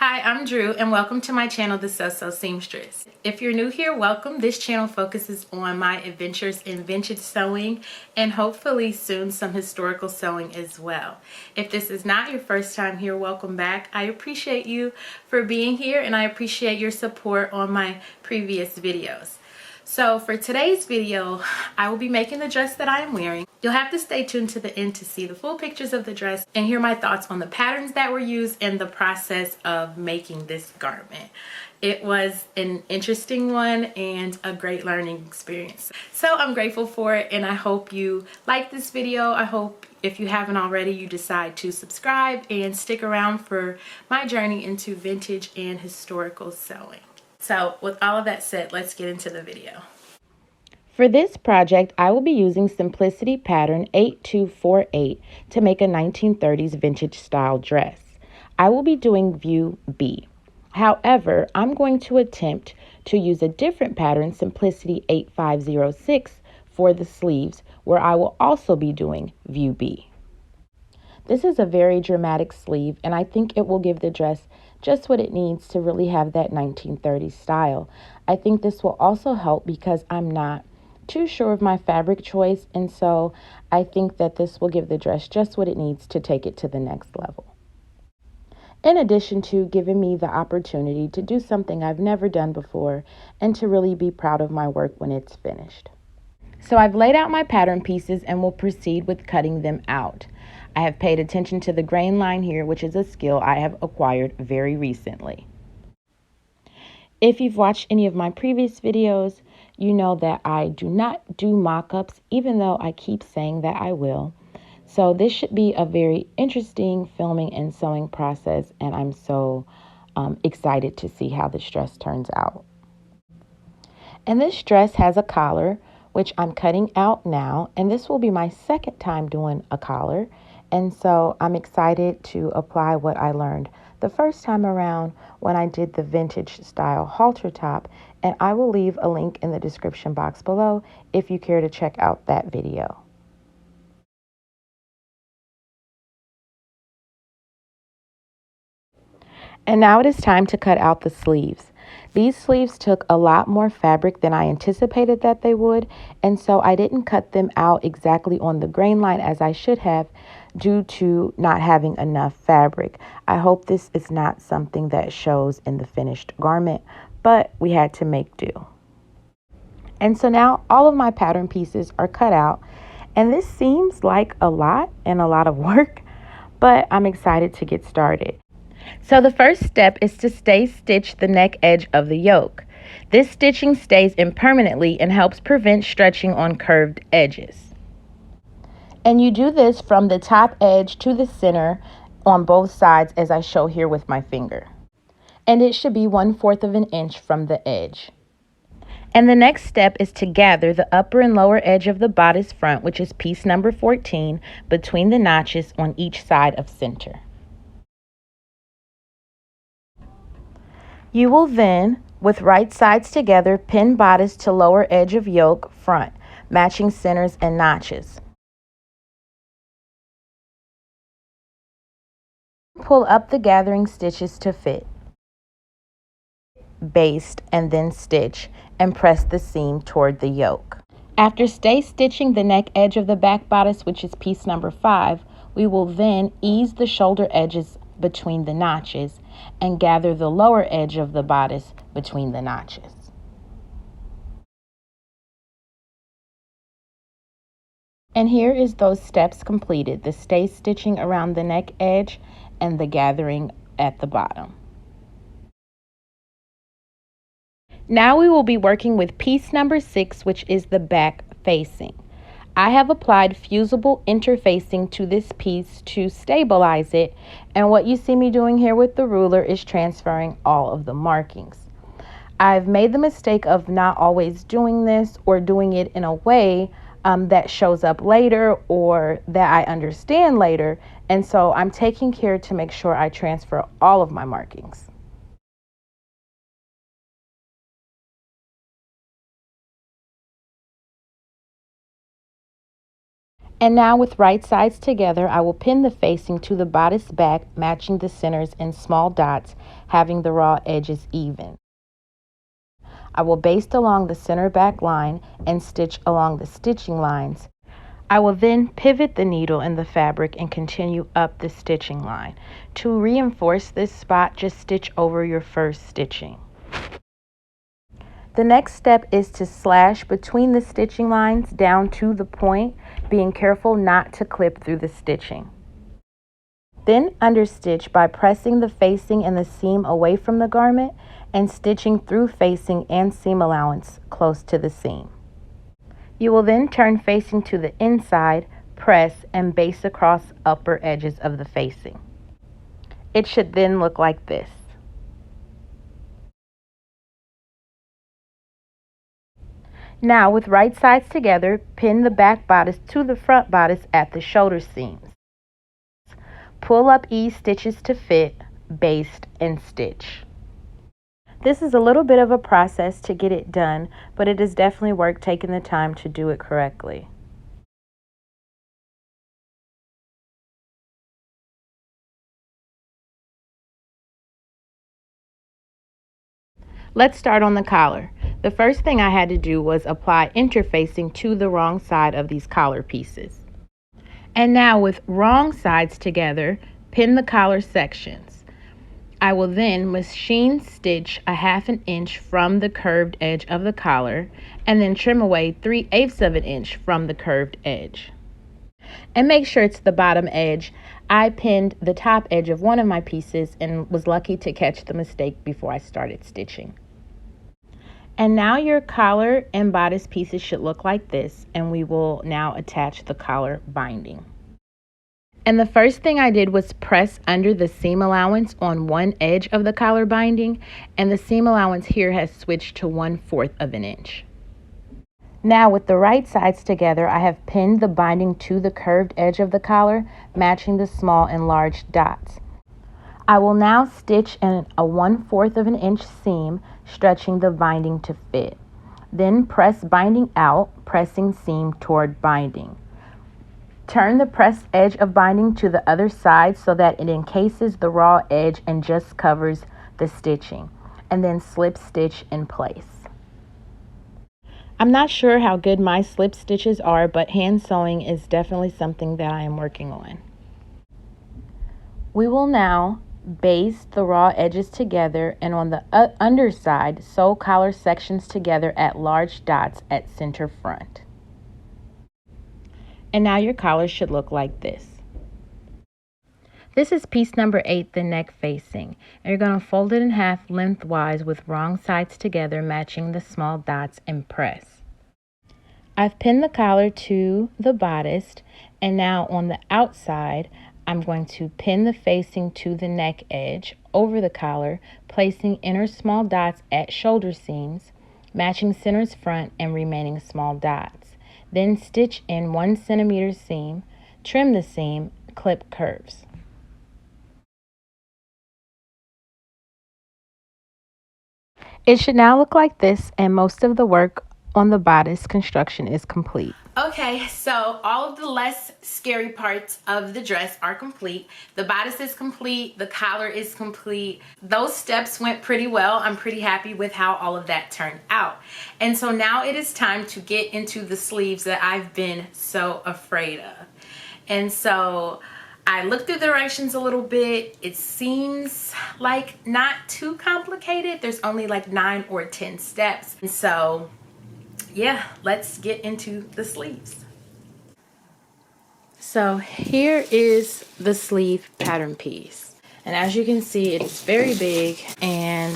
Hi, I'm Drew and welcome to my channel, The So Seamstress. If you're new here, welcome. This channel focuses on my adventures in vintage sewing and hopefully soon some historical sewing as well. If this is not your first time here, welcome back. I appreciate you for being here and I appreciate your support on my previous videos. So for today's video, I will be making the dress that I am wearing. You'll have to stay tuned to the end to see the full pictures of the dress and hear my thoughts on the patterns that were used and the process of making this garment. It was an interesting one and a great learning experience. So I'm grateful for it and I hope you like this video. I hope if you haven't already, you decide to subscribe and stick around for my journey into vintage and historical sewing. So with all of that said, let's get into the video. For this project, I will be using Simplicity pattern 8248 to make a 1930s vintage style dress. I will be doing view B. However, I'm going to attempt to use a different pattern, Simplicity 8506, for the sleeves, where I will also be doing view B. This is a very dramatic sleeve, and I think it will give the dress just what it needs to really have that 1930s style. I think this will also help because I'm not too sure of my fabric choice, and so I think that this will give the dress just what it needs to take it to the next level. In addition to giving me the opportunity to do something I've never done before and to really be proud of my work when it's finished. So I've laid out my pattern pieces and will proceed with cutting them out. I have paid attention to the grain line here, which is a skill I have acquired very recently. If you've watched any of my previous videos, you know that I do not do mock-ups, even though I keep saying that I will. So this should be a very interesting filming and sewing process, and I'm so excited to see how this dress turns out. And this dress has a collar, which I'm cutting out now, and this will be my second time doing a collar. And so I'm excited to apply what I learned the first time around when I did the vintage style halter top, and I will leave a link in the description box below if you care to check out that video. And now it is time to cut out the sleeves. These sleeves took a lot more fabric than I anticipated that they would, and so I didn't cut them out exactly on the grain line as I should have due to not having enough fabric. I hope this is not something that shows in the finished garment, but we had to make do. And so now all of my pattern pieces are cut out, and this seems like a lot and a lot of work, but I'm excited to get started. So the first step is to stay stitch the neck edge of the yoke. This stitching stays in permanently and helps prevent stretching on curved edges. And you do this from the top edge to the center on both sides as I show here with my finger. And it should be 1/4 of an inch from the edge. And the next step is to gather the upper and lower edge of the bodice front, which is piece number 14, between the notches on each side of center. You will then, with right sides together, pin bodice to lower edge of yoke front, matching centers and notches. Pull up the gathering stitches to fit, baste, and then stitch, and press the seam toward the yoke. After stay stitching the neck edge of the back bodice, which is piece number 5, we will then ease the shoulder edges between the notches and gather the lower edge of the bodice between the notches. And here is those steps completed, the stay stitching around the neck edge and the gathering at the bottom. Now we will be working with piece number 6, which is the back facing. I have applied fusible interfacing to this piece to stabilize it, and what you see me doing here with the ruler is transferring all of the markings. I've made the mistake of not always doing this or doing it in a way that shows up later or that I understand later, and so I'm taking care to make sure I transfer all of my markings. And now with right sides together, I will pin the facing to the bodice back, matching the centers in small dots, having the raw edges even. I will baste along the center back line and stitch along the stitching lines. I will then pivot the needle in the fabric and continue up the stitching line. To reinforce this spot, just stitch over your first stitching. The next step is to slash between the stitching lines down to the point, being careful not to clip through the stitching. Then understitch by pressing the facing and the seam away from the garment and stitching through facing and seam allowance close to the seam. You will then turn facing to the inside, press, and baste across upper edges of the facing. It should then look like this. Now, with right sides together, pin the back bodice to the front bodice at the shoulder seams. Pull up ease stitches to fit, baste, and stitch. This is a little bit of a process to get it done, but it is definitely worth taking the time to do it correctly. Let's start on the collar. The first thing I had to do was apply interfacing to the wrong side of these collar pieces. And now with wrong sides together, pin the collar sections. I will then machine stitch a 1/2 inch from the curved edge of the collar and then trim away 3/8 of an inch from the curved edge. And make sure it's the bottom edge. I pinned the top edge of one of my pieces and was lucky to catch the mistake before I started stitching. And now your collar and bodice pieces should look like this, and we will now attach the collar binding. And the first thing I did was press under the seam allowance on one edge of the collar binding, and the seam allowance here has switched to 1/4 of an inch. Now with the right sides together, I have pinned the binding to the curved edge of the collar, matching the small and large dots. I will now stitch in a 1/4 of an inch seam, stretching the binding to fit. Then press binding out, pressing seam toward binding. Turn the pressed edge of binding to the other side so that it encases the raw edge and just covers the stitching, and then slip stitch in place. I'm not sure how good my slip stitches are, but hand sewing is definitely something that I am working on. We will now baste the raw edges together and on the underside sew collar sections together at large dots at center front. And now your collar should look like this. This is piece number 8, the neck facing, and you're going to fold it in half lengthwise with wrong sides together, matching the small dots, and press. I've pinned the collar to the bodice, and now on the outside I'm going to pin the facing to the neck edge over the collar, placing inner small dots at shoulder seams, matching centers front and remaining small dots. Then stitch in 1 centimeter seam, trim the seam, clip curves. It should now look like this, and most of the work on the bodice construction is complete. Okay, so all of the less scary parts of the dress are complete. The bodice is complete, the collar is complete. Those steps went pretty well. I'm pretty happy with how all of that turned out. And so now it is time to get into the sleeves that I've been so afraid of. And so I looked through the directions a little bit. It seems like not too complicated. There's only like 9 or 10 steps. And so yeah, let's get into the sleeves. So here is the sleeve pattern piece. And as you can see, it's very big, and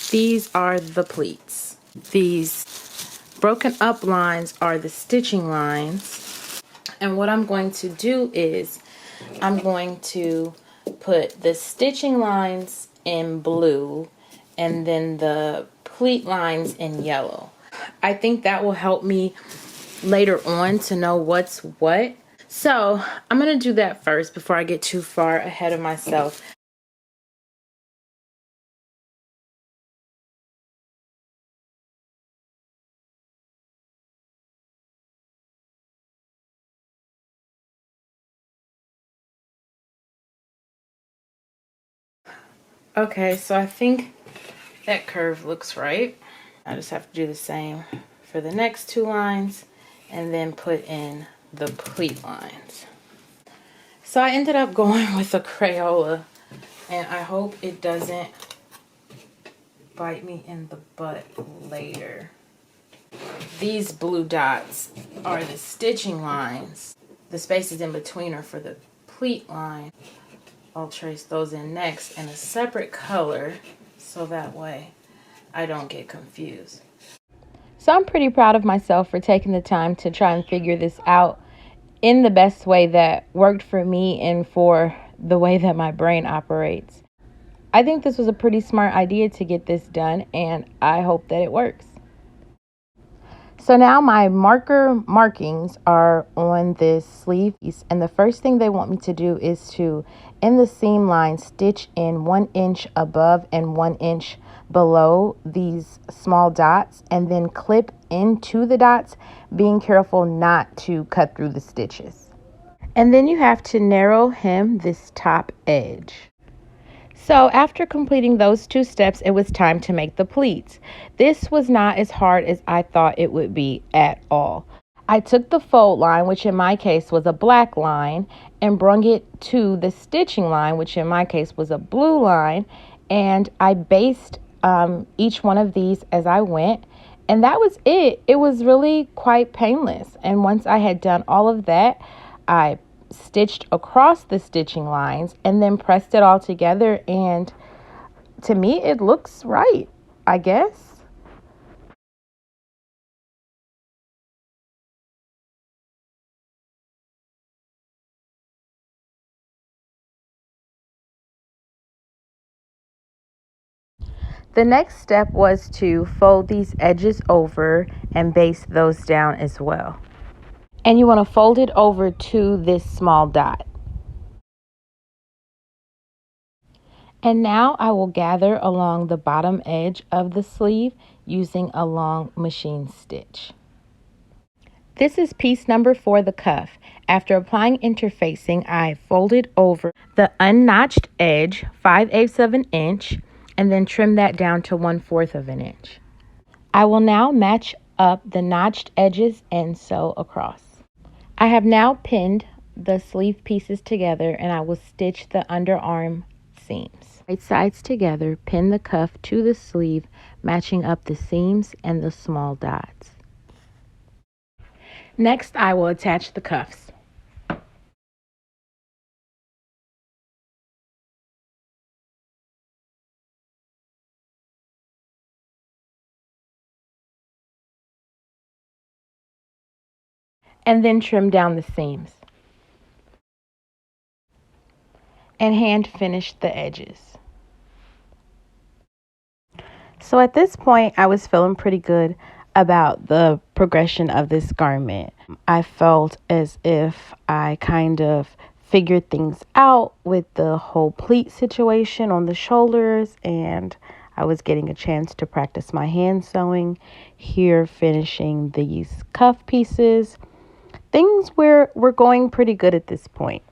these are the pleats. These broken up lines are the stitching lines. And what I'm going to do is I'm going to put the stitching lines in blue and then the pleat lines in yellow. I think that will help me later on to know what's what. So I'm going to do that first before I get too far ahead of myself. Okay, so I think that curve looks right. I just have to do the same for the next 2 lines and then put in the pleat lines. So I ended up going with a Crayola, and I hope it doesn't bite me in the butt later. These blue dots are the stitching lines. The spaces in between are for the pleat line. I'll trace those in next in a separate color so that way I don't get confused. So I'm pretty proud of myself for taking the time to try and figure this out in the best way that worked for me and for the way that my brain operates. I think this was a pretty smart idea to get this done, and I hope that it works. So now my marker markings are on this sleeve piece, and the first thing they want me to do is to, in the seam line, stitch in 1 inch above and 1 inch below these small dots, and then clip into the dots, being careful not to cut through the stitches. And then you have to narrow hem this top edge. So after completing those 2 steps, it was time to make the pleats. This was not as hard as I thought it would be at all. I took the fold line, which in my case was a black line, and brung it to the stitching line, which in my case was a blue line, and I basted each one of these as I went, and that was it. It was really quite painless, and once I had done all of that, I stitched across the stitching lines and then pressed it all together, and to me it looks right, I guess. The next step was to fold these edges over and baste those down as well. And you want to fold it over to this small dot. And now I will gather along the bottom edge of the sleeve using a long machine stitch. This is piece number 4, the cuff. After applying interfacing, I folded over the unnotched edge 5/8 of an inch and then trim that down to 1/4 of an inch. I will now match up the notched edges and sew across. I have now pinned the sleeve pieces together, and I will stitch the underarm seams. Right sides together, pin the cuff to the sleeve, matching up the seams and the small dots. Next, I will attach the cuffs. And then trim down the seams. And hand finish the edges. So at this point, I was feeling pretty good about the progression of this garment. I felt as if I kind of figured things out with the whole pleat situation on the shoulders, and I was getting a chance to practice my hand sewing here, finishing these cuff pieces. Things were going pretty good at this point.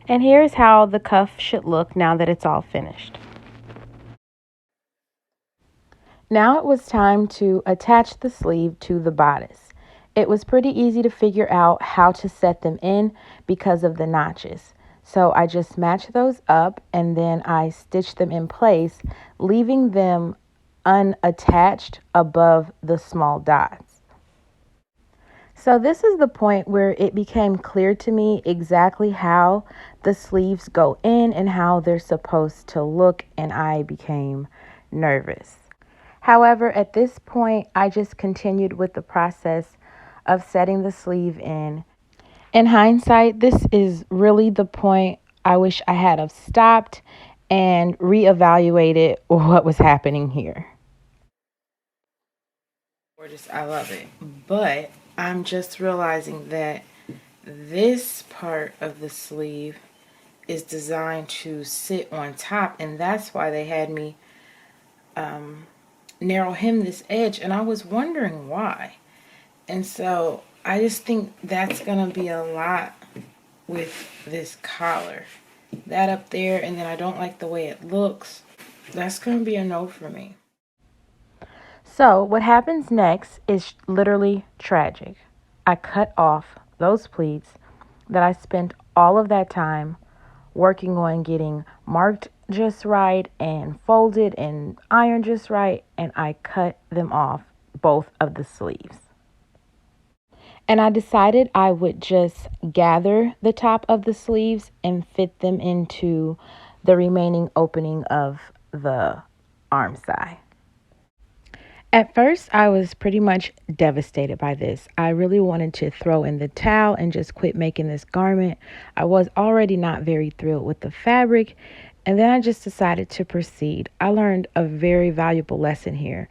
And here's how the cuff should look now that it's all finished. Now it was time to attach the sleeve to the bodice. It was pretty easy to figure out how to set them in because of the notches. So I just matched those up and then I stitched them in place, leaving them unattached above the small dots. So this is the point where it became clear to me exactly how the sleeves go in and how they're supposed to look, and I became nervous. However, at this point, I just continued with the process of setting the sleeve in. In hindsight, this is really the point I wish I had have stopped and reevaluated what was happening here. Gorgeous, I love it. But I'm just realizing that this part of the sleeve is designed to sit on top, and that's why they had me narrow hem this edge, and I was wondering why. And so I just think that's gonna be a lot with this collar. That up there, and then I don't like the way it looks. That's going to be a no for me. So what happens next is literally tragic. I cut off those pleats that I spent all of that time working on getting marked just right and folded and ironed just right, and I cut them off both of the sleeves. And I decided I would just gather the top of the sleeves and fit them into the remaining opening of the arm side. At first, I was pretty much devastated by this. I really wanted to throw in the towel and just quit making this garment. I was already not very thrilled with the fabric, and then I just decided to proceed. I learned a very valuable lesson here.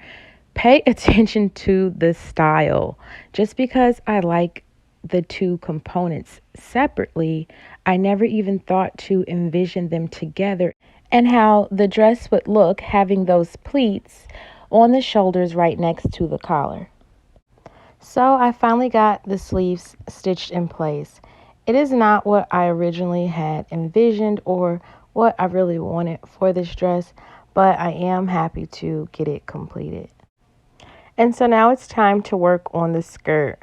Pay attention to the style. Just because I like the two components separately, I never even thought to envision them together and how the dress would look having those pleats on the shoulders right next to the collar. So I finally got the sleeves stitched in place. It is not what I originally had envisioned or what I really wanted for this dress, but I am happy to get it completed. And so now it's time to work on the skirt.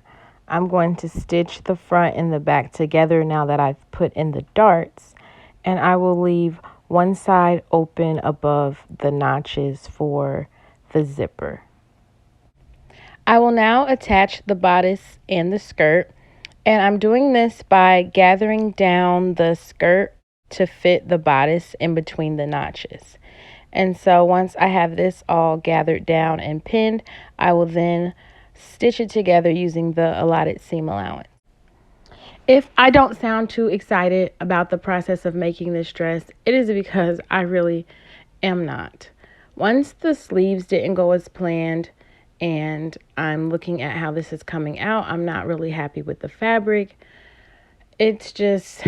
I'm going to stitch the front and the back together now that I've put in the darts, and I will leave one side open above the notches for the zipper. I will now attach the bodice and the skirt, and I'm doing this by gathering down the skirt to fit the bodice in between the notches. And so once I have this all gathered down and pinned, I will then stitch it together using the allotted seam allowance. If I don't sound too excited about the process of making this dress, it is because I really am not. Once the sleeves didn't go as planned and I'm looking at how this is coming out, I'm not really happy with the fabric. It's just,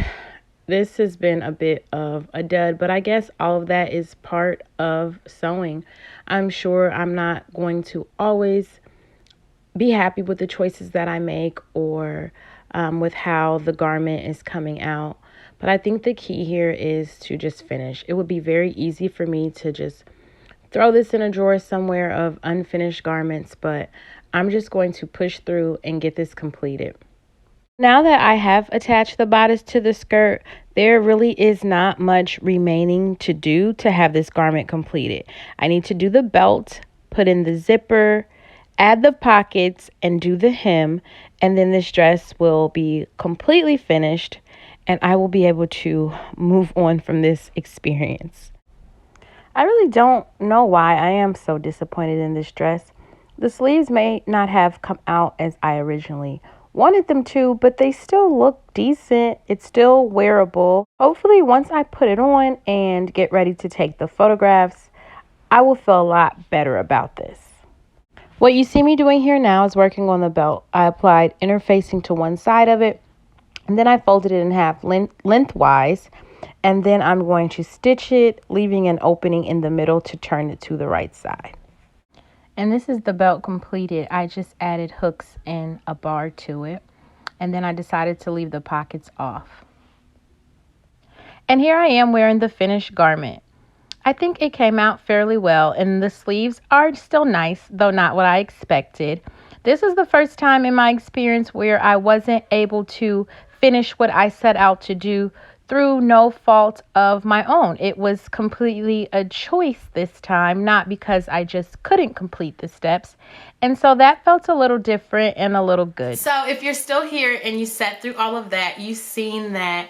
this has been a bit of a dud, but I guess all of that is part of sewing. I'm sure I'm not going to always be happy with the choices that I make or with how the garment is coming out. But I think the key here is to just finish. It would be very easy for me to just throw this in a drawer somewhere of unfinished garments, but I'm just going to push through and get this completed. Now that I have attached the bodice to the skirt, there really is not much remaining to do to have this garment completed. I need to do the belt, put in the zipper, add the pockets, and do the hem, and then this dress will be completely finished and I will be able to move on from this experience. I really don't know why I am so disappointed in this dress. The sleeves may not have come out as I originally wanted them to, but they still look decent. It's still wearable. Hopefully, once I put it on and get ready to take the photographs, I will feel a lot better about this. What you see me doing here now is working on the belt. I applied interfacing to one side of it, and then I folded it in half lengthwise, and then I'm going to stitch it, leaving an opening in the middle to turn it to the right side. And this is the belt completed. I just added hooks and a bar to it, and then I decided to leave the pockets off. And here I am wearing the finished garment. I think it came out fairly well, and the sleeves are still nice, though not what I expected. This is the first time in my experience where I wasn't able to finish what I set out to do through no fault of my own. It was completely a choice this time, not because I just couldn't complete the steps. And so that felt a little different and a little good. So if you're still here and you sat through all of that, you've seen that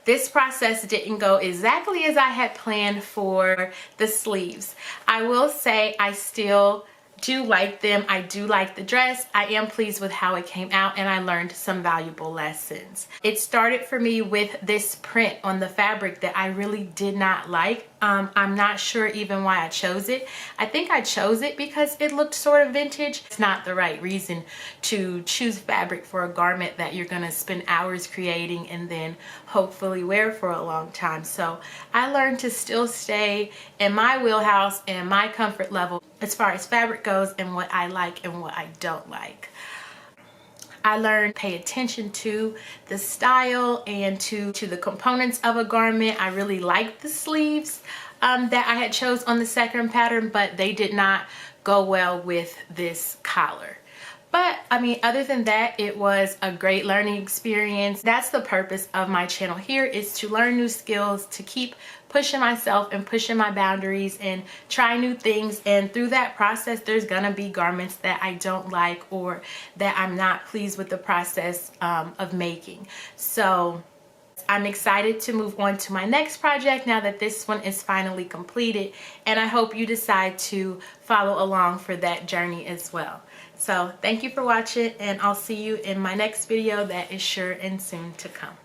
this process didn't go exactly as I had planned for the sleeves. I will say I still do like them. I do like the dress. I am pleased with how it came out, and I learned some valuable lessons. It started for me with this print on the fabric that I really did not like. I'm not sure even why I chose it. I think I chose it because it looked sort of vintage. It's not the right reason to choose fabric for a garment that you're gonna spend hours creating and then hopefully wear for a long time. So I learned to still stay in my wheelhouse and my comfort level as far as fabric goes and what I like and what I don't like. I learned to pay attention to the style and to the components of a garment. I really liked the sleeves that I had chose on the second pattern, but they did not go well with this collar. But I mean, other than that, it was a great learning experience. That's the purpose of my channel here, is to learn new skills, to keep pushing myself and pushing my boundaries and try new things. And through that process, there's gonna be garments that I don't like or that I'm not pleased with the process of making. So I'm excited to move on to my next project now that this one is finally completed, and I hope you decide to follow along for that journey as well. So thank you for watching, and I'll see you in my next video that is sure and soon to come.